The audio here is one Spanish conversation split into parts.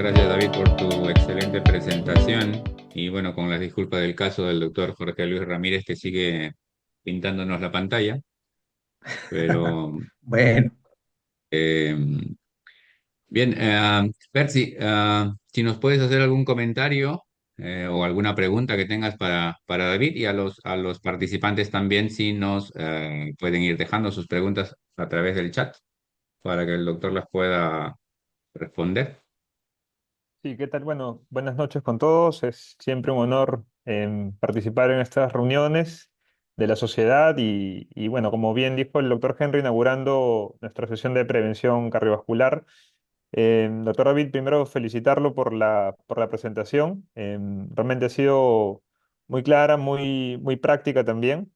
gracias David por tu excelente presentación y bueno, con las disculpas del caso del doctor Jorge Luis Ramírez que sigue pintándonos la pantalla, pero Bueno, eh, bien, Percy, si nos puedes hacer algún comentario o alguna pregunta que tengas para David y a los participantes también, si nos pueden ir dejando sus preguntas a través del chat para que el doctor las pueda responder. sí, ¿qué tal? Bueno, buenas noches con todos. Es siempre un honor participar en estas reuniones de la sociedad y bueno, como bien dijo el doctor Henry, inaugurando nuestra sesión de prevención cardiovascular. Doctor David, primero felicitarlo por la presentación. Realmente ha sido muy clara, muy práctica también.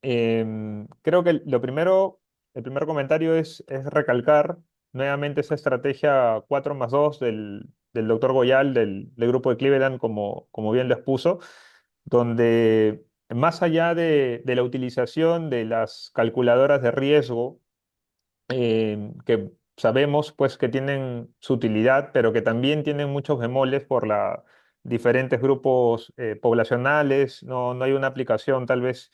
Creo que el primer comentario es recalcar nuevamente esa estrategia 4 más 2 del doctor Goyal, del grupo de Cleveland, como bien lo expuso, donde más allá de la utilización de las calculadoras de riesgo, que sabemos pues que tienen su utilidad, pero que también tienen muchos bemoles por la diferentes grupos poblacionales, no hay una aplicación tal vez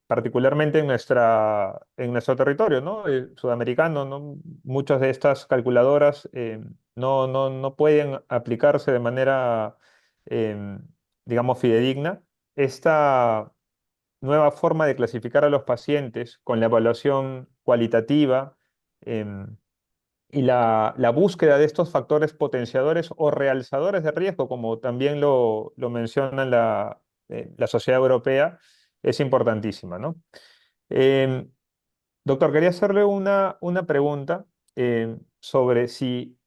particularmente en nuestro territorio, ¿no? Sudamericano, ¿no? Muchas de estas calculadoras no pueden aplicarse de manera, em, digamos, fidedigna. Esta nueva forma de clasificar a los pacientes con la evaluación cualitativa em, y la búsqueda de estos factores potenciadores o realzadores de riesgo, como también lo menciona la Sociedad Europea, es importantísima, ¿no? Em, Doctor, quería hacerle una pregunta sobre si,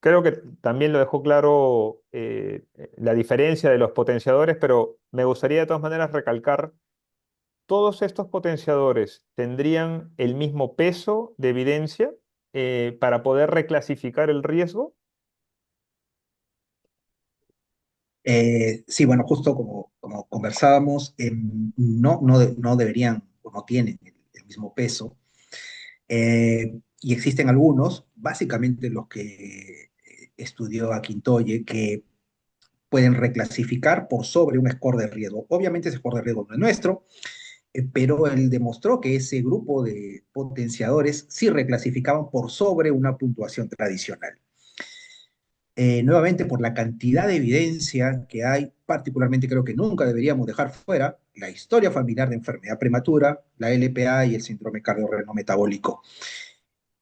creo que también lo dejó claro la diferencia de los potenciadores, pero me gustaría de todas maneras recalcar. ¿Todos estos potenciadores tendrían el mismo peso de evidencia para poder reclasificar el riesgo? Sí, bueno, justo como conversábamos, no deberían o no tienen el mismo peso. Y existen algunos, básicamente los que estudió Akintoye, que pueden reclasificar por sobre un score de riesgo. Obviamente ese score de riesgo no es nuestro, pero él demostró que ese grupo de potenciadores sí reclasificaban por sobre una puntuación tradicional. Nuevamente, por la cantidad de evidencia que hay, particularmente creo que nunca deberíamos dejar fuera la historia familiar de enfermedad prematura, la LPA y el síndrome cardiorrenal metabólico.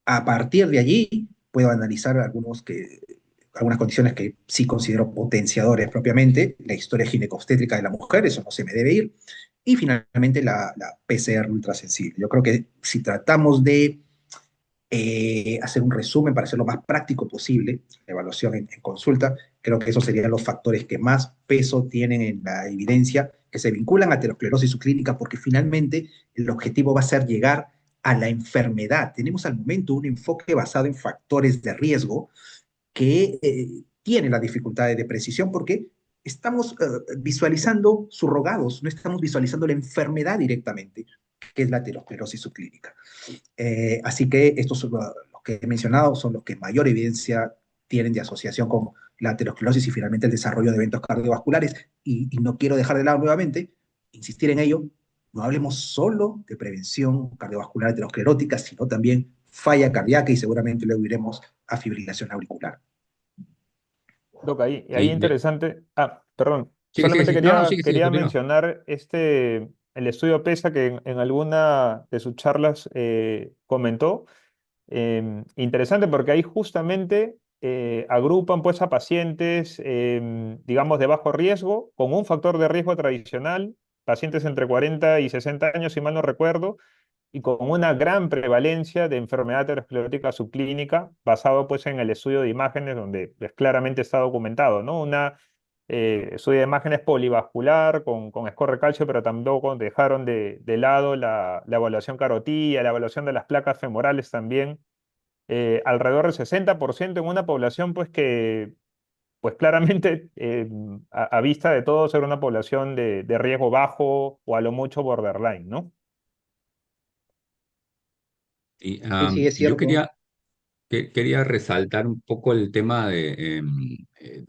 A partir de allí, puedo analizar algunas condiciones que sí considero potenciadores propiamente, la historia ginecobstétrica de la mujer, eso no se me debe ir, y finalmente la PCR ultrasensible. Yo creo que si tratamos de hacer un resumen para hacer lo más práctico posible, la evaluación en consulta, creo que esos serían los factores que más peso tienen en la evidencia, que se vinculan a aterosclerosis subclínica, porque finalmente el objetivo va a ser llegar a la enfermedad. Tenemos al momento un enfoque basado en factores de riesgo que tiene las dificultades de precisión porque estamos visualizando surrogados, no estamos visualizando la enfermedad directamente, que es la aterosclerosis subclínica. Así que estos son los que he mencionado, son los que mayor evidencia tienen de asociación con la aterosclerosis y finalmente el desarrollo de eventos cardiovasculares. Y no quiero dejar de lado nuevamente, insistir en ello, no hablemos solo de prevención cardiovascular aterosclerótica, sino también falla cardíaca y seguramente luego iremos a fibrilación auricular. Doc, ahí Sí, interesante. Ah, perdón. sigue, sigue, Solamente sigue. No, no, sigue, sigue, quería continúa. mencionar el estudio PESA que en alguna de sus charlas comentó. Interesante porque ahí justamente agrupan pues a pacientes, digamos, de bajo riesgo, con un factor de riesgo tradicional, pacientes entre 40 y 60 años, si mal no recuerdo, y con una gran prevalencia de enfermedad aterosclerótica subclínica, basado pues en el estudio de imágenes, donde pues, claramente está documentado, ¿no? Una estudio de imágenes polivascular con score de calcio, pero tampoco dejaron de lado la evaluación carotida, la evaluación de las placas femorales también, alrededor del 60% en una población pues que pues claramente a vista de todos era una población de riesgo bajo o a lo mucho borderline, ¿no? Y Sí, sí, es yo cierto. quería, quería resaltar un poco el tema de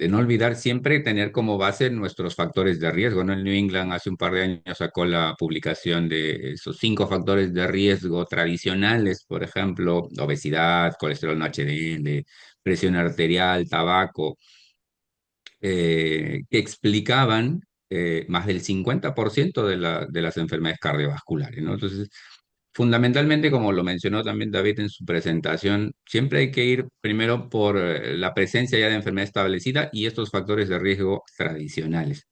no olvidar siempre tener como base nuestros factores de riesgo, ¿no? El New England hace un par de años sacó la publicación de esos 5 factores de riesgo tradicionales, por ejemplo, obesidad, colesterol no HDL, presión arterial, tabaco, que explicaban más del 50% de las enfermedades cardiovasculares, ¿no? Entonces, fundamentalmente, como lo mencionó también David en su presentación, siempre hay que ir primero por la presencia ya de enfermedad establecida y estos factores de riesgo tradicionales.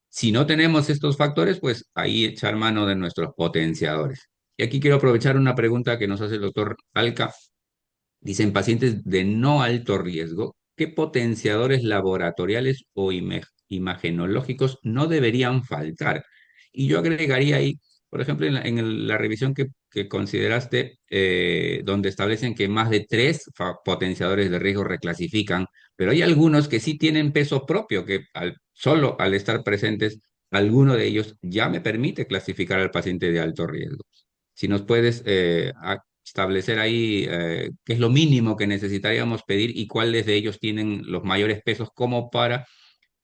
Si no tenemos estos factores, pues ahí echar mano de nuestros potenciadores. Y aquí quiero aprovechar una pregunta que nos hace el doctor Alca. Dicen pacientes de no alto riesgo, ¿qué potenciadores laboratoriales o imagenológicos no deberían faltar? Y yo agregaría ahí, por ejemplo, la revisión que consideraste, donde establecen que más de 3 potenciadores de riesgo reclasifican, pero hay algunos que sí tienen peso propio, que solo al estar presentes, alguno de ellos ya me permite clasificar al paciente de alto riesgo. Si nos puedes establecer ahí qué es lo mínimo que necesitaríamos pedir y cuáles de ellos tienen los mayores pesos como para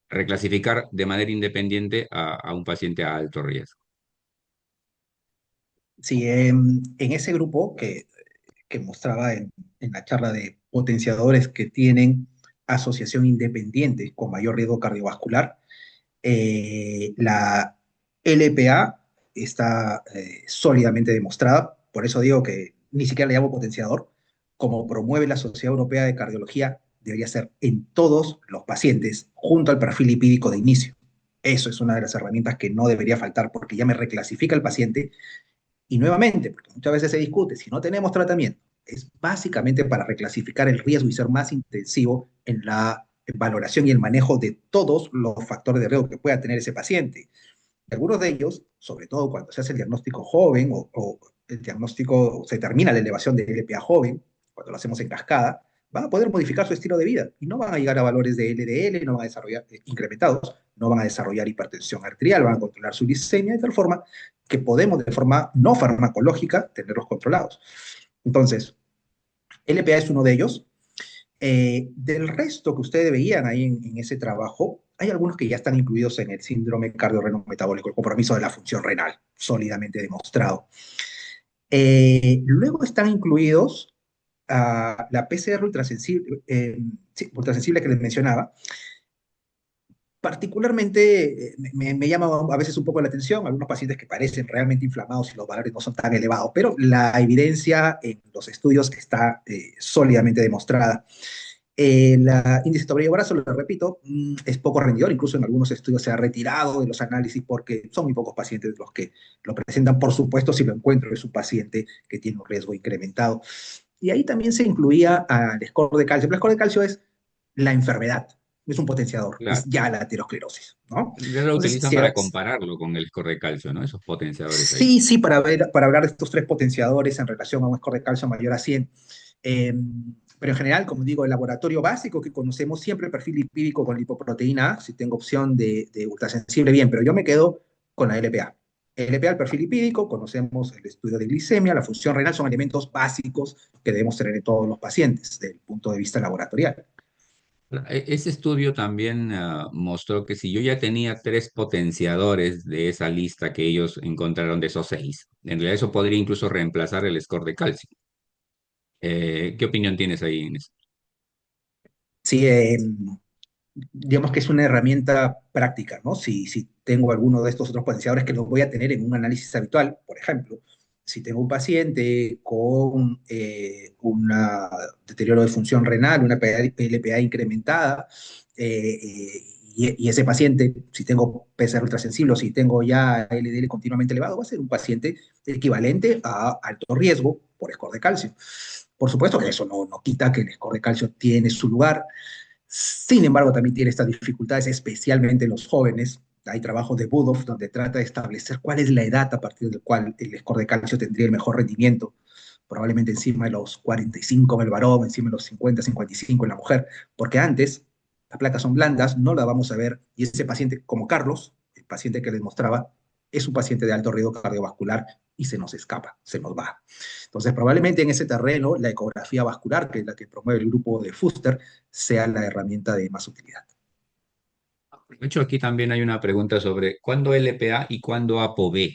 reclasificar de manera independiente a un paciente a alto riesgo. Sí, en ese grupo que mostraba en la charla de potenciadores que tienen asociación independiente con mayor riesgo cardiovascular, la LPA está sólidamente demostrada, por eso digo que ni siquiera le llamo potenciador, como promueve la Sociedad Europea de Cardiología, debería ser en todos los pacientes, junto al perfil lipídico de inicio. Eso es una de las herramientas que no debería faltar porque ya me reclasifica el paciente y nuevamente, porque muchas veces se discute, si no tenemos tratamiento, es básicamente para reclasificar el riesgo y ser más intensivo en la valoración y el manejo de todos los factores de riesgo que pueda tener ese paciente. Algunos de ellos, sobre todo cuando se hace el diagnóstico joven o el diagnóstico se termina la elevación de LPA joven, cuando lo hacemos en cascada, van a poder modificar su estilo de vida y no van a llegar a valores de LDL, no van a desarrollar incrementados, no van a desarrollar hipertensión arterial, van a controlar su glicemia de tal forma que podemos de forma no farmacológica tenerlos controlados. Entonces, LPA es uno de ellos. Del resto que ustedes veían ahí en ese trabajo, hay algunos que ya están incluidos en el síndrome cardiorrenometabólico, el compromiso de la función renal, sólidamente demostrado. Luego están incluidos la PCR ultrasensible, sí, ultrasensible que les mencionaba. Particularmente me llama a veces un poco la atención algunos pacientes que parecen realmente inflamados y los valores no son tan elevados, pero la evidencia en los estudios está sólidamente demostrada. El índice Tobredo-Brazo, lo repito, es poco rendidor, incluso en algunos estudios se ha retirado de los análisis porque son muy pocos pacientes los que lo presentan. Por supuesto, si lo encuentro es un paciente que tiene un riesgo incrementado. Y ahí también se incluía al score de calcio. El score de calcio es la enfermedad, es un potenciador, es Claro. ya la aterosclerosis, ¿no? Ya lo Entonces, utilizan para compararlo con el score de calcio, ¿no? Esos potenciadores ahí. sí, para hablar de estos 3 potenciadores en relación a un score de calcio mayor a 100. Eh, pero en general, como digo, el laboratorio básico que conocemos siempre, el perfil lipídico con lipoproteína A, si tengo opción de ultrasensible, bien, pero yo me quedo con la LPA. LPA, el perfil lipídico, conocemos el estudio de glicemia, la función renal, son elementos básicos que debemos tener en todos los pacientes desde el punto de vista laboratorial. Ese estudio también mostró que si yo ya tenía 3 potenciadores de esa lista que ellos encontraron de esos 6, en realidad eso podría incluso reemplazar el score de calcio. ¿Qué opinión tienes ahí, Inés? Sí, digamos que es una herramienta práctica, ¿no? Si tengo alguno de estos otros potenciadores que los voy a tener en un análisis habitual, por ejemplo, si tengo un paciente con un deterioro de función renal, una LPA incrementada, y ese paciente, si tengo PCR ultrasensible o si tengo ya LDL continuamente elevado, va a ser un paciente equivalente a alto riesgo por score de calcio. Por supuesto que eso no quita que el score de calcio tiene su lugar. Sin embargo, también tiene estas dificultades, especialmente en los jóvenes. Hay trabajos de Budoff donde trata de establecer cuál es la edad a partir del cual el score de calcio tendría el mejor rendimiento. Probablemente encima de los 45 en el varón, encima de los 50, 55 en la mujer, porque antes las placas son blandas, no la vamos a ver, y ese paciente, como Carlos, el paciente que les mostraba, es un paciente de alto riesgo cardiovascular y se nos escapa, se nos va. Entonces, probablemente en ese terreno, la ecografía vascular, que es la que promueve el grupo de Fuster, sea la herramienta de más utilidad. De hecho, aquí también hay una pregunta sobre cuándo LPA y cuándo ApoB.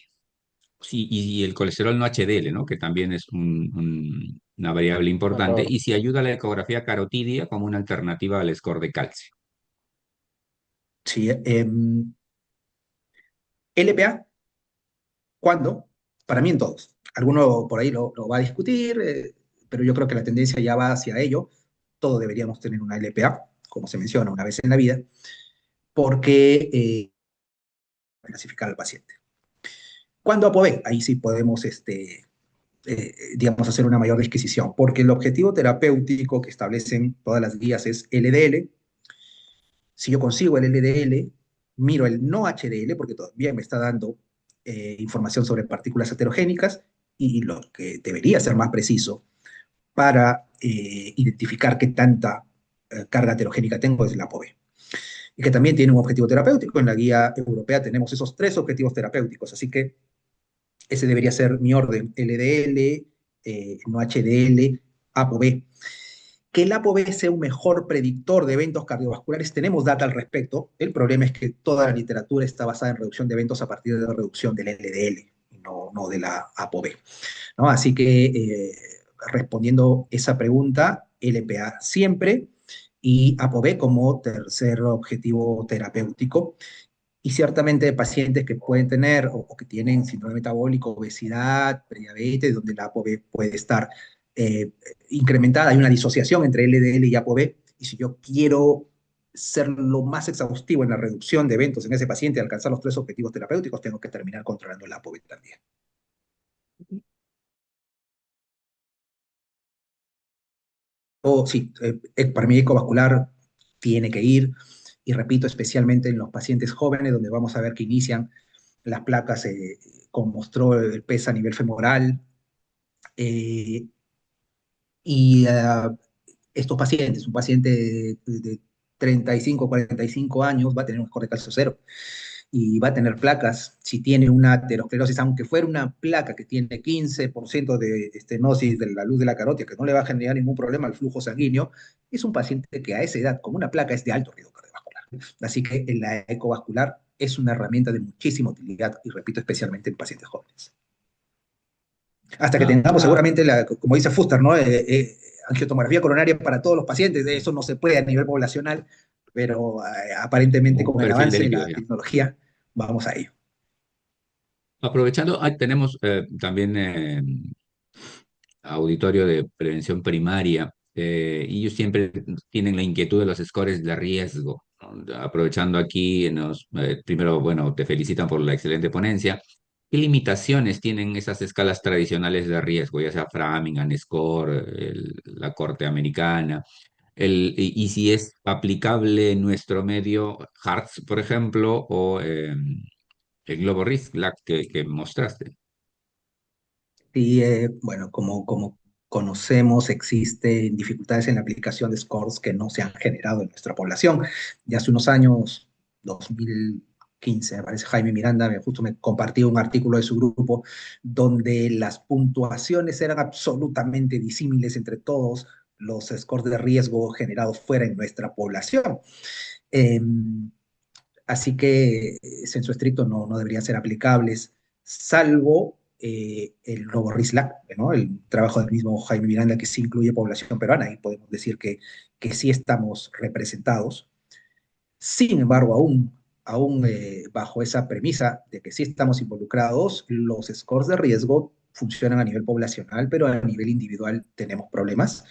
Sí, y el colesterol no HDL, ¿no? Que también es una variable importante. Marcador. Y si ayuda a la ecografía carotidia como una alternativa al score de calcio. Sí, LPA, ¿cuándo? Para mí en todos. Alguno por ahí lo va a discutir, pero yo creo que la tendencia ya va hacia ello. Todos deberíamos tener una LPA, como se menciona una vez en la vida, porque clasificar al paciente. ¿Cuándo ApoB? Ahí sí podemos digamos, hacer una mayor disquisición, porque el objetivo terapéutico que establecen todas las guías es LDL. Si yo consigo el LDL, miro el no HDL, porque todavía me está dando información sobre partículas heterogénicas, y lo que debería ser más preciso para identificar qué tanta carga heterogénica tengo es la ApoB. Y que también tiene un objetivo terapéutico. En la guía europea tenemos esos 3 objetivos terapéuticos, así que ese debería ser mi orden: LDL, no HDL, ApoB. Que el ApoB sea un mejor predictor de eventos cardiovasculares, tenemos data al respecto. El problema es que toda la literatura está basada en reducción de eventos a partir de la reducción del LDL, no de la ApoB, ¿no? Así que respondiendo esa pregunta, LPA siempre y ApoB como tercer objetivo terapéutico. Y ciertamente pacientes que pueden tener o que tienen síndrome metabólico, obesidad, prediabetes, donde la ApoB puede estar eh, incrementada, hay una disociación entre LDL y ApoB, y si yo quiero ser lo más exhaustivo en la reducción de eventos en ese paciente y alcanzar los 3 objetivos terapéuticos, tengo que terminar controlando la ApoB también. O sí, para mí ecovascular tiene que ir, y repito, especialmente en los pacientes jóvenes, donde vamos a ver que inician las placas, como mostró el PES a nivel femoral, eh, y estos pacientes, un paciente de 35, 45 años va a tener un score de calcio cero y va a tener placas. Si tiene una aterosclerosis, aunque fuera una placa que tiene 15% de estenosis de la luz de la carótida, que no le va a generar ningún problema al flujo sanguíneo, es un paciente que a esa edad, con una placa, es de alto riesgo cardiovascular. Así que la ecovascular es una herramienta de muchísima utilidad, y repito, especialmente en pacientes jóvenes. Hasta que Ah, tengamos ah, seguramente, como dice Fuster, ¿no? Angiotomografía coronaria para todos los pacientes. De eso no se puede a nivel poblacional, pero aparentemente un con el perfil de avance de lípidos la ya. tecnología vamos a ello. Aprovechando, tenemos también auditorio de prevención primaria, y ellos siempre tienen la inquietud de los scores de riesgo, ¿no? Aprovechando aquí, primero, bueno, te felicitan por la excelente ponencia. ¿Qué limitaciones tienen esas escalas tradicionales de riesgo, ya sea Framingham, Score, la Corte Americana? Y si es aplicable en nuestro medio HEARTS, por ejemplo, o el Globo Risk, la que mostraste. Y bueno, como conocemos, existen dificultades en la aplicación de scores que no se han generado en nuestra población. Ya hace unos años, 2015, me parece, Jaime Miranda justo me compartió un artículo de su grupo donde las puntuaciones eran absolutamente disímiles entre todos los scores de riesgo generados fuera en nuestra población. Eh, Así que censo estricto no deberían ser aplicables, salvo el RoboRISLAC, ¿no? El trabajo del mismo Jaime Miranda, que sí incluye población peruana, y podemos decir que sí estamos representados. Sin embargo, aún bajo esa premisa de que sí estamos involucrados, los scores de riesgo funcionan a nivel poblacional, pero a nivel individual tenemos problemas.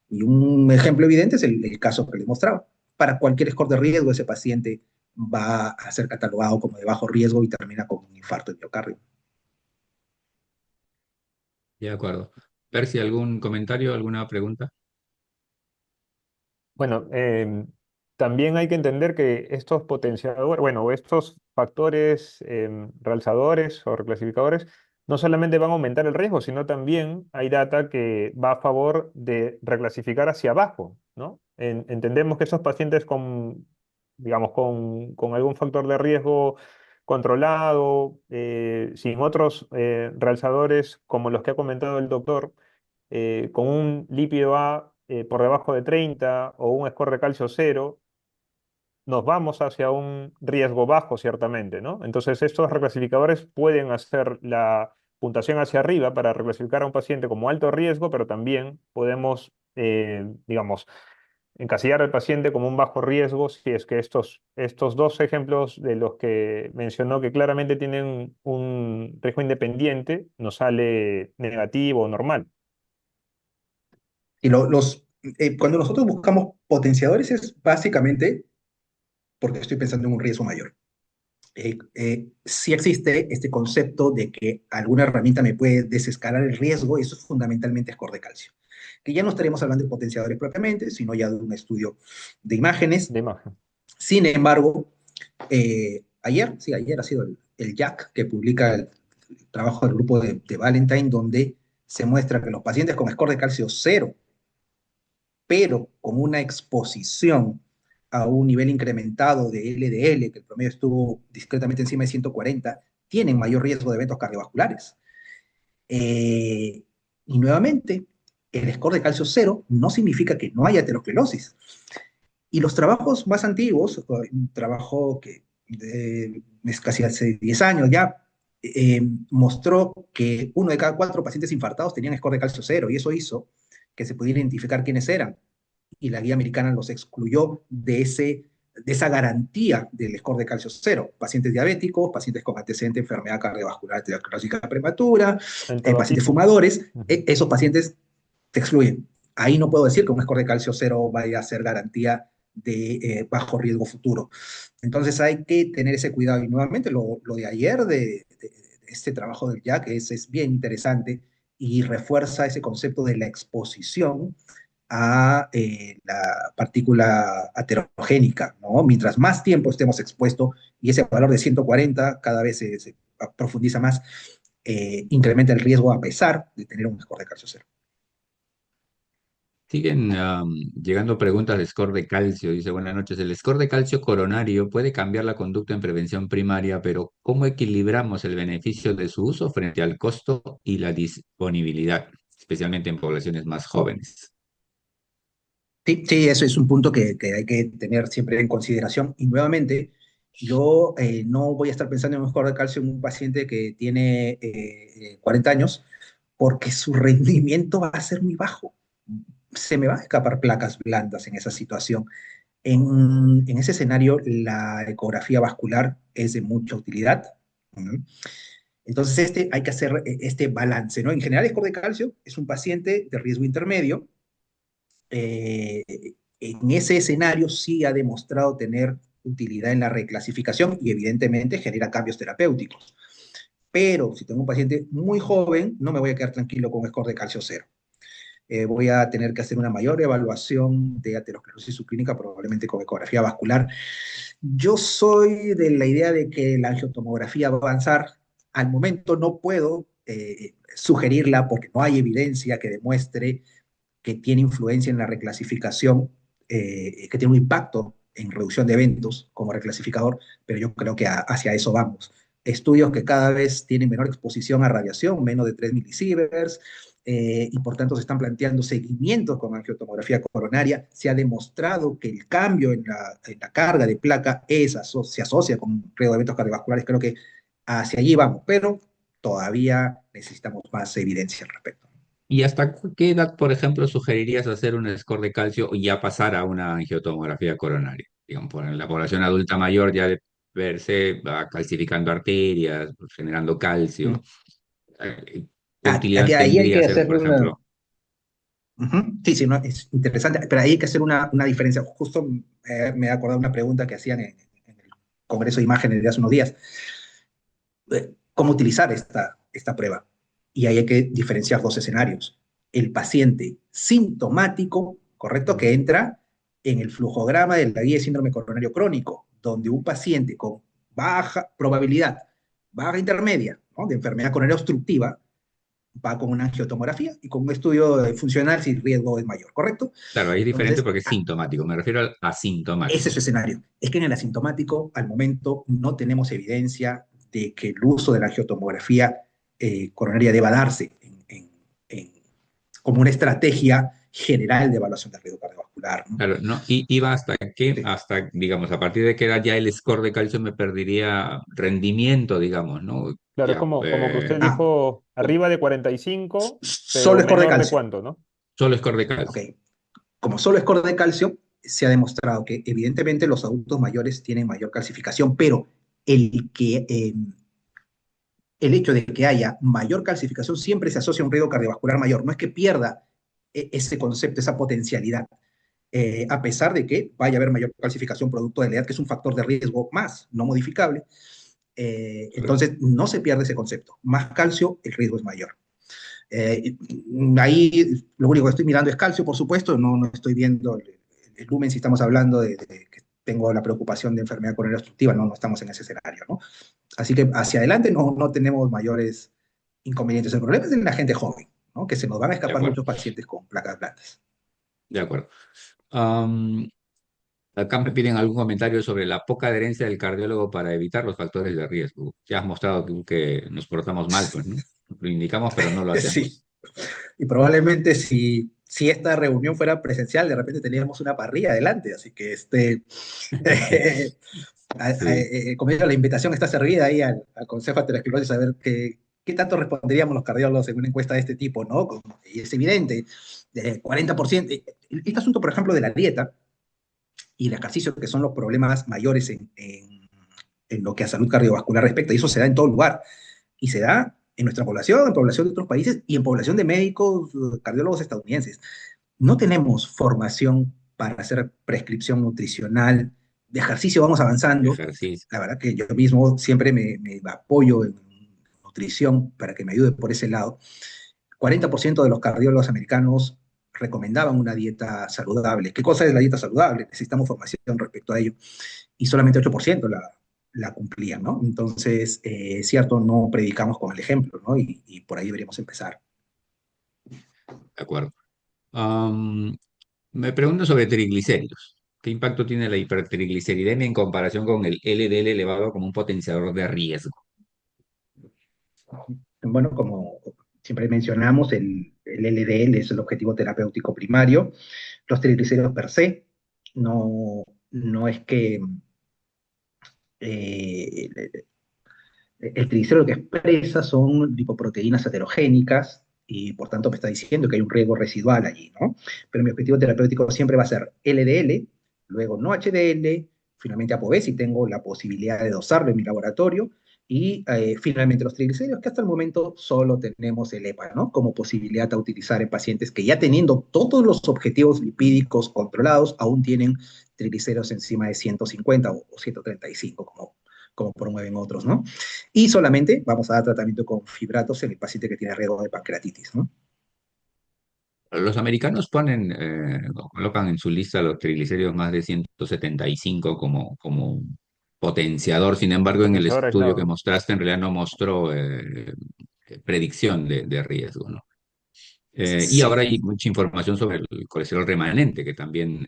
Y un ejemplo evidente es el caso que le he mostrado. Para cualquier score de riesgo, ese paciente va a ser catalogado como de bajo riesgo y termina con un infarto de miocardio. De acuerdo. Percy, ¿algún comentario, alguna pregunta? Bueno, también hay que entender que estos potenciadores, bueno, estos factores realzadores o reclasificadores no solamente van a aumentar el riesgo, sino también hay data que va a favor de reclasificar hacia abajo, ¿no? Entendemos que esos pacientes con, digamos, con algún factor de riesgo controlado, sin otros realzadores como los que ha comentado el doctor, con un lípido A por debajo de 30 o un score de calcio cero, nos vamos hacia un riesgo bajo, ciertamente, ¿no? Entonces, estos reclasificadores pueden hacer la puntuación hacia arriba para reclasificar a un paciente como alto riesgo, pero también podemos, digamos, encasillar al paciente como un bajo riesgo si es que estos dos ejemplos de los que mencionó que claramente tienen un riesgo independiente nos sale negativo o normal. Y cuando nosotros buscamos potenciadores es básicamente porque estoy pensando en un riesgo mayor. Sí existe este concepto de que alguna herramienta me puede desescalar el riesgo, eso es fundamentalmente score de calcio. Que ya no estaremos hablando de potenciadores propiamente, sino ya de un estudio de imágenes. De imagen. Sin embargo, ayer ha sido el Jack que publica el trabajo del grupo de Valentine, donde se muestra que los pacientes con score de calcio cero, pero con una exposición a un nivel incrementado de LDL, que el promedio estuvo discretamente encima de 140, tienen mayor riesgo de eventos cardiovasculares. Y nuevamente, el score de calcio cero no significa que no haya aterosclerosis. Y los trabajos más antiguos, un trabajo que es casi hace 10 años ya, mostró que 1 de cada 4 pacientes infartados tenían score de calcio cero, y eso hizo que se pudiera identificar quiénes eran. Y la guía americana los excluyó de esa garantía del score de calcio cero. Pacientes diabéticos, pacientes con antecedente de enfermedad cardiovascular aterosclerótica prematura, En todo pacientes tipo. fumadores, esos pacientes te excluyen. Ahí no puedo decir que un score de calcio cero vaya a ser garantía de bajo riesgo futuro. Entonces hay que tener ese cuidado. Y nuevamente lo de ayer, de este trabajo del Jack, es bien interesante y refuerza ese concepto de la exposición a la partícula aterogénica, ¿no? Mientras más tiempo estemos expuestos y ese valor de 140 cada vez se profundiza más, incrementa el riesgo a pesar de tener un score de calcio cero. Siguen llegando preguntas de score de calcio. Dice, buenas noches. El score de calcio coronario puede cambiar la conducta en prevención primaria, pero ¿cómo equilibramos el beneficio de su uso frente al costo y la disponibilidad, especialmente en poblaciones más jóvenes? Sí, sí, eso es un punto que hay que tener siempre en consideración. Y nuevamente, yo no voy a estar pensando en un score de calcio en un paciente que tiene 40 años, porque su rendimiento va a ser muy bajo. Se me van a escapar placas blandas en esa situación. En ese escenario, la ecografía vascular es de mucha utilidad. ¿No? Entonces, hay que hacer este balance, ¿no? En general, el score de calcio es un paciente de riesgo intermedio. eh, en ese escenario sí ha demostrado tener utilidad en la reclasificación y evidentemente genera cambios terapéuticos. Pero si tengo un paciente muy joven, no me voy a quedar tranquilo con un score de calcio cero. Voy a tener que hacer una mayor evaluación de aterosclerosis subclínica, probablemente con ecografía vascular. Yo soy de la idea de que la angiotomografía va a avanzar. Al momento no puedo sugerirla porque no hay evidencia que demuestre que tiene influencia en la reclasificación, que tiene un impacto en reducción de eventos como reclasificador, pero yo creo que hacia eso vamos. Estudios que cada vez tienen menor exposición a radiación, menos de 3 milisieverts, y por tanto se están planteando seguimientos con angiotomografía coronaria. Se ha demostrado que el cambio en la carga de placa se asocia con riesgo de eventos cardiovasculares. Creo que hacia allí vamos, pero todavía necesitamos más evidencia al respecto. ¿Y hasta qué edad, por ejemplo, sugerirías hacer un score de calcio y ya pasar a una angiotomografía coronaria? Digamos, en la población adulta mayor ya de verse va calcificando arterias, generando calcio. ¿Qué utilidad Ahí hay tendría que hacer, hacer por ejemplo? Sí, sí, no, es interesante, pero ahí hay que hacer una diferencia. Justo me he acordado de una pregunta que hacían en el Congreso de Imágenes de hace unos días. ¿Cómo utilizar esta prueba? Y ahí hay que diferenciar dos escenarios. El paciente sintomático, correcto, que entra en el flujograma de la guía de síndrome coronario crónico, donde un paciente con baja probabilidad, baja intermedia, ¿no?, de enfermedad coronaria obstructiva, va con una angiotomografía y con un estudio funcional si el riesgo es mayor, ¿correcto? Claro, ahí es diferente Entonces, porque es sintomático. Me refiero al ese es asintomático. su escenario. Es que en el asintomático, al momento, no tenemos evidencia de que el uso de la angiotomografía coronaria deba darse como una estrategia general de evaluación del riesgo cardiovascular, ¿no? Claro, ¿no? Y iba Sí. hasta, digamos, a partir de qué edad ya el score de calcio me perdería rendimiento, digamos, ¿no? Claro, es Ya, como que usted Ah, dijo arriba de 45, pero solo score de menor de calcio. cuánto, ¿no? solo score de Ok. calcio. Como solo score de calcio, se ha demostrado que evidentemente los adultos mayores tienen mayor calcificación, pero el que el hecho de que haya mayor calcificación siempre se asocia a un riesgo cardiovascular mayor. No es que pierda ese concepto, esa potencialidad, a pesar de que vaya a haber mayor calcificación producto de la edad, que es un factor de riesgo más, no modificable. Claro. Entonces, no se pierde ese concepto. Más calcio, el riesgo es mayor. Eh, Ahí lo único que estoy mirando es calcio, por supuesto, no estoy viendo el lumen si estamos hablando de que tengo la preocupación de enfermedad coronaria obstructiva, no estamos en ese escenario, ¿no? Así que hacia adelante no tenemos mayores inconvenientes. El problema es en la gente joven, ¿no? Que se nos van a De escapar acuerdo, muchos pacientes con placas blandas. de acuerdo. Am, Acá me piden algún comentario sobre la poca adherencia del cardiólogo para evitar los factores de riesgo. Ya has mostrado que nos portamos mal, pues, ¿no? Lo indicamos, pero no lo Sí, hacemos. y probablemente si esta reunión fuera presencial, de repente teníamos una parrilla adelante, así que Sí, como digo, la invitación está servida ahí al Consejo de Aterosclerosis a ver qué tanto responderíamos los cardiólogos en una encuesta de este tipo, ¿no? Y es evidente, 40%. Este asunto, por ejemplo, de la dieta y el ejercicio, que son los problemas mayores en lo que a salud cardiovascular respecta, y eso se da en todo lugar, y se da en nuestra población, en población de otros países y en población de médicos, cardiólogos estadounidenses. No tenemos formación para hacer prescripción nutricional, de ejercicio vamos avanzando. ejercicio. La verdad que yo mismo siempre me apoyo en nutrición para que me ayude por ese lado. 40% de los cardiólogos americanos recomendaban una dieta saludable. ¿Qué cosa es la dieta saludable? Necesitamos formación respecto a ello. Y solamente 8% la cumplían, ¿no? Entonces, cierto, no predicamos con el ejemplo, ¿no? Y por ahí deberíamos empezar. De acuerdo. Am, Me pregunto sobre triglicéridos. ¿Qué impacto tiene la hipertrigliceridemia en comparación con el LDL elevado como un potenciador de riesgo? Bueno, como siempre mencionamos, el LDL es el objetivo terapéutico primario. Los triglicéridos per se no es que eh, el triglicérido que expresa son lipoproteínas heterogénicas y por tanto me está diciendo que hay un riesgo residual allí, ¿no? Pero mi objetivo terapéutico siempre va a ser LDL, luego no HDL, finalmente ApoB si tengo la posibilidad de dosarlo en mi laboratorio y finalmente los triglicéridos, que hasta el momento solo tenemos el EPA, ¿no? Como posibilidad a utilizar en pacientes que ya teniendo todos los objetivos lipídicos controlados, aún tienen triglicéridos encima de 150 o 135, como promueven otros, ¿no? Y solamente vamos a dar tratamiento con fibratos en el paciente que tiene riesgo de pancreatitis, ¿no? Los americanos colocan en su lista los triglicéridos más de 175 como un potenciador. Sin embargo, en el Potenciador estudio que aislado. mostraste, en realidad no mostró predicción de riesgo, ¿no? Y ahora Sí, hay mucha información sobre el colesterol remanente, que también,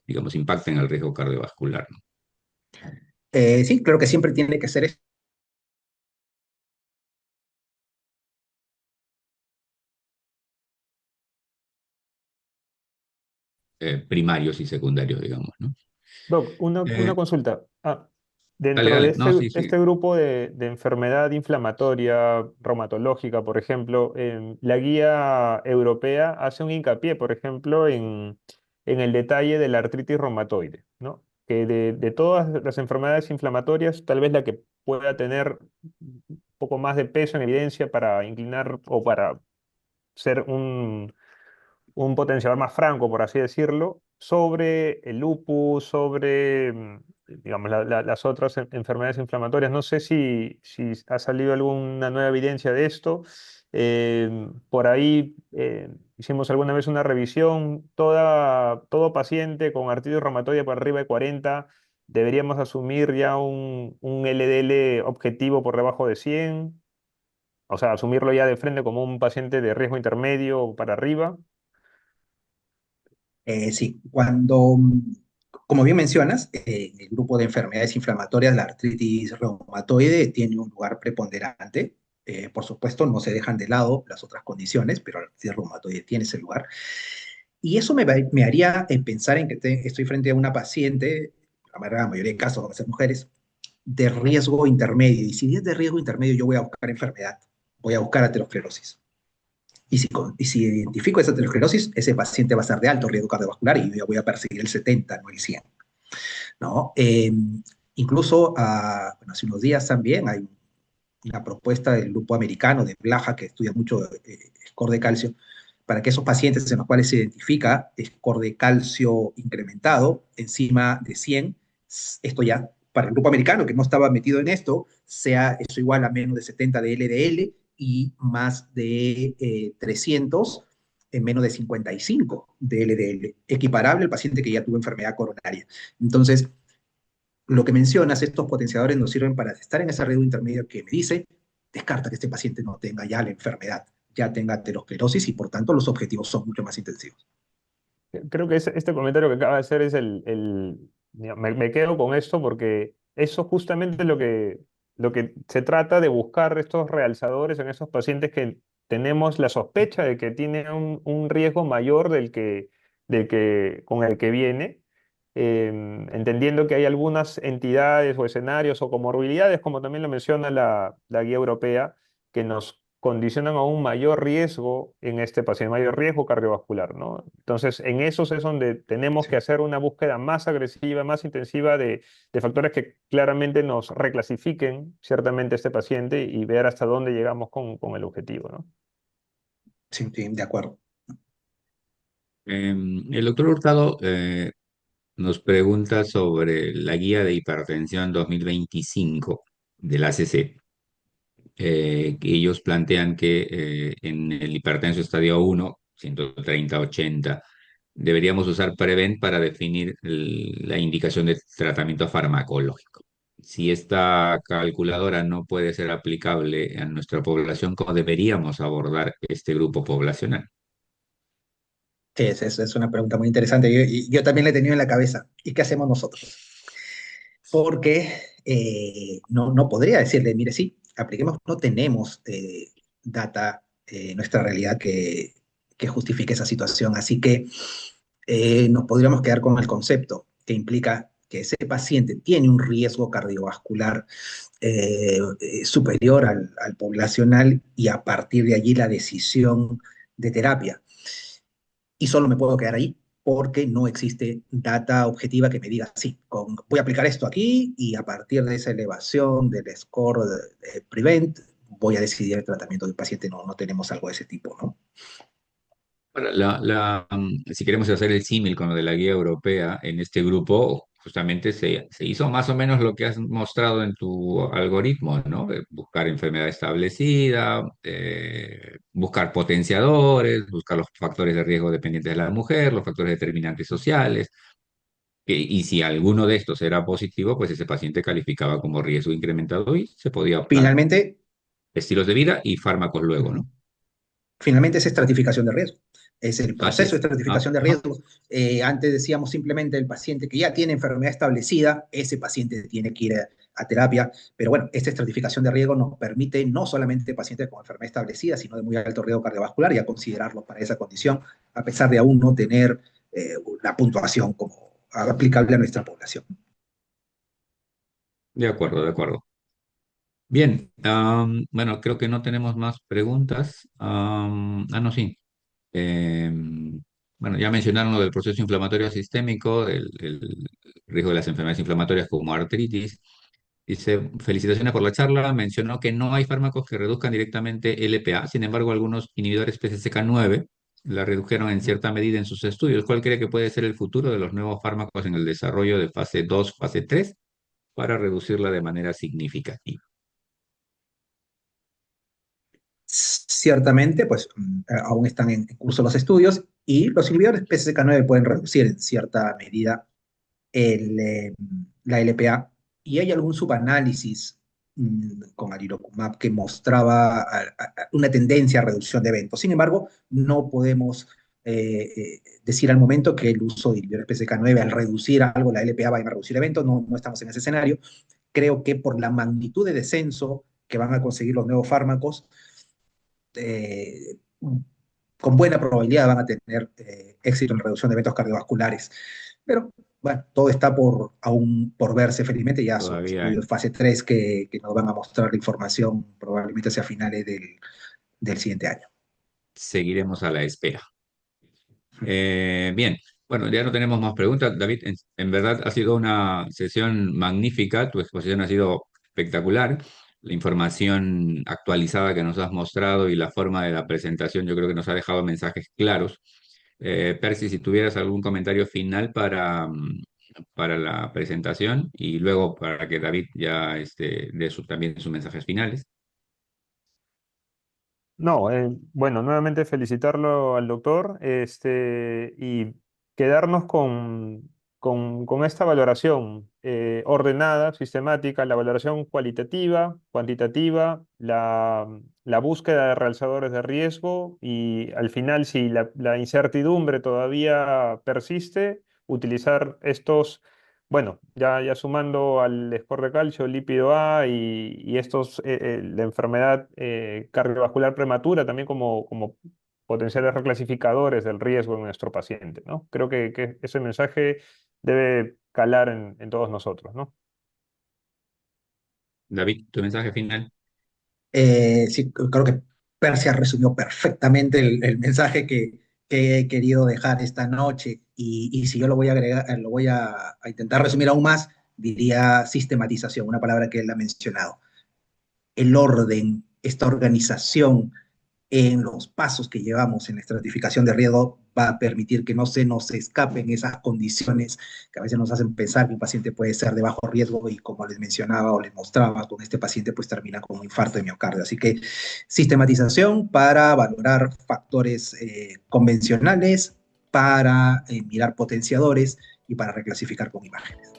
digamos, impacta en el riesgo cardiovascular, ¿no? sí, creo que siempre tiene que ser Primarios y secundarios, digamos, ¿no? Doc, una Eh, consulta. Dale, Dentro de dale. No, sí, sí. este grupo de enfermedad inflamatoria, reumatológica, por ejemplo, la guía europea hace un hincapié, por ejemplo, en el detalle de la artritis reumatoide, ¿no? Que de todas las enfermedades inflamatorias, tal vez la que pueda tener un poco más de peso en evidencia para inclinar o para ser un potenciador más franco, por así decirlo, sobre el lupus, sobre, digamos, las otras enfermedades inflamatorias. No sé si ha salido alguna nueva evidencia de esto. Por ahí hicimos alguna vez una revisión. Todo paciente con artritis reumatoide por arriba de 40 deberíamos asumir ya un LDL objetivo por debajo de 100. O sea, asumirlo ya de frente como un paciente de riesgo intermedio o para arriba. Sí, como bien mencionas, en el grupo de enfermedades inflamatorias, la artritis reumatoide tiene un lugar preponderante. Por supuesto, no se dejan de lado las otras condiciones, pero la artritis reumatoide tiene ese lugar. Y eso me haría pensar en que estoy frente a una paciente, la mayoría de casos van a ser mujeres, de riesgo intermedio. Y si es de riesgo intermedio, yo voy a buscar enfermedad, voy a buscar aterosclerosis. Y si identifico esa aterosclerosis, ese paciente va a ser de alto riesgo cardiovascular y yo voy a perseguir el 70, no el 100, ¿no? Incluso, hace unos días también hay una propuesta del grupo americano de Blaha, que estudia mucho score de calcio, para que esos pacientes en los cuales se identifica score de calcio incrementado encima de 100, esto ya para el grupo americano que no estaba metido en esto, sea eso igual a menos de 70 de LDL y más de 300 en menos de 55 de LDL, equiparable al paciente que ya tuvo enfermedad coronaria. Entonces, lo que mencionas, estos potenciadores nos sirven para estar en ese riesgo intermedio que me dice, descarta que este paciente no tenga ya la enfermedad, ya tenga aterosclerosis y por tanto los objetivos son mucho más intensivos. Creo que este comentario que acaba de hacer es me quedo con esto porque eso justamente es lo que se trata de buscar estos realzadores en esos pacientes que tenemos la sospecha de que tienen un riesgo mayor del que con el que viene, entendiendo que hay algunas entidades o escenarios o comorbilidades, como también lo menciona la guía europea, que nos condicionan a un mayor riesgo en este paciente, mayor riesgo cardiovascular, ¿no? Entonces, en esos es donde tenemos que Sí. hacer una búsqueda más agresiva, más intensiva de factores que claramente nos reclasifiquen ciertamente este paciente y ver hasta dónde llegamos con el objetivo, ¿no? Sí, sí, de acuerdo. El doctor Hurtado nos pregunta sobre la guía de hipertensión 2025 del ACC. Que ellos plantean que en el hipertenso estadio 1, 130-80, deberíamos usar Prevent para definir la indicación de tratamiento farmacológico. Si esta calculadora no puede ser aplicable a nuestra población, ¿cómo deberíamos abordar este grupo poblacional? Sí, es una pregunta muy interesante. Yo también la he tenido en la cabeza. ¿Y qué hacemos nosotros? Porque no podría decirle, mire, sí, apliquemos, no tenemos data en nuestra realidad que justifique esa situación. Así que nos podríamos quedar con el concepto que implica que ese paciente tiene un riesgo cardiovascular superior al poblacional y a partir de allí la decisión de terapia. Y solo me puedo quedar ahí porque no existe data objetiva que me diga, sí, voy a aplicar esto aquí y a partir de esa elevación del score de Prevent voy a decidir el tratamiento del paciente. No tenemos algo de ese tipo, ¿no? Bueno, si queremos hacer el símil con lo de la guía europea, en este grupo justamente se hizo más o menos lo que has mostrado en tu algoritmo, ¿no? De buscar enfermedad establecida, buscar potenciadores, buscar los factores de riesgo dependientes de la mujer, los factores determinantes sociales, y si alguno de estos era positivo, pues ese paciente calificaba como riesgo incrementado y se podía optar por Finalmente, estilos de vida y fármacos luego, ujú, ¿no? finalmente es estratificación de riesgo. Es el Así proceso de es. estratificación de Ajá. riesgo. Antes decíamos simplemente el paciente que ya tiene enfermedad establecida, ese paciente tiene que ir a terapia, pero bueno, esta estratificación de riesgo nos permite no solamente pacientes con enfermedad establecida, sino de muy alto riesgo cardiovascular y a considerarlos para esa condición, a pesar de aún no tener una puntuación como aplicable a nuestra población. De acuerdo, de acuerdo. Bien, bueno, creo que no tenemos más preguntas. No, sí. Bueno, ya mencionaron lo del proceso inflamatorio sistémico, el riesgo de las enfermedades inflamatorias como artritis. Dice, felicitaciones por la charla. Mencionó que no hay fármacos que reduzcan directamente LPA. Sin embargo, algunos inhibidores PCSK9 la redujeron en cierta medida en sus estudios. ¿Cuál cree que puede ser el futuro de los nuevos fármacos en el desarrollo de fase 2, fase 3 para reducirla de manera significativa? Ciertamente, pues aún están en curso los estudios y los inhibidores PCSK9 pueden reducir en cierta medida el, la LPA y hay algún subanálisis con alirocumab que mostraba una tendencia a reducción de eventos. Sin embargo, no podemos decir al momento que el uso de inhibidores PCSK9 al reducir algo la LPA va a reducir eventos, no, no estamos en ese escenario. Creo que por la magnitud de descenso que van a conseguir los nuevos fármacos, eh, con buena probabilidad van a tener éxito en la reducción de eventos cardiovasculares. Pero bueno, todo está aún por verse, felizmente ya son Todavía estudios fase 3 que nos van a mostrar la información probablemente hacia finales del siguiente año. seguiremos a la espera. Bien, bueno, ya no tenemos más preguntas. David, en verdad ha sido una sesión magnífica, tu exposición ha sido espectacular. La información actualizada que nos has mostrado y la forma de la presentación yo creo que nos ha dejado mensajes claros. Percy, si tuvieras algún comentario final para la presentación y luego para que David ya dé también sus mensajes finales. No, bueno, nuevamente felicitarlo al doctor, y quedarnos con esta valoración ordenada, sistemática, la valoración cualitativa, cuantitativa, la búsqueda de realzadores de riesgo y al final, si la incertidumbre todavía persiste, utilizar estos, bueno, ya sumando al score de calcio, lípido A y estos, la enfermedad cardiovascular prematura también como potenciales reclasificadores del riesgo en nuestro paciente, ¿no? Creo que ese mensaje debe calar en todos nosotros, ¿no? David, tu mensaje final. Sí, creo que Persia resumió perfectamente el mensaje que he querido dejar esta noche y si yo lo voy a agregar, lo voy a intentar resumir aún más, diría sistematización, una palabra que él ha mencionado. El orden, esta organización en los pasos que llevamos en la estratificación de riesgo va a permitir que no se nos escapen esas condiciones que a veces nos hacen pensar que un paciente puede ser de bajo riesgo y como les mencionaba o les mostraba, con este paciente pues termina con un infarto de miocardio. Así que sistematización para valorar factores convencionales, para mirar potenciadores y para reclasificar con imágenes.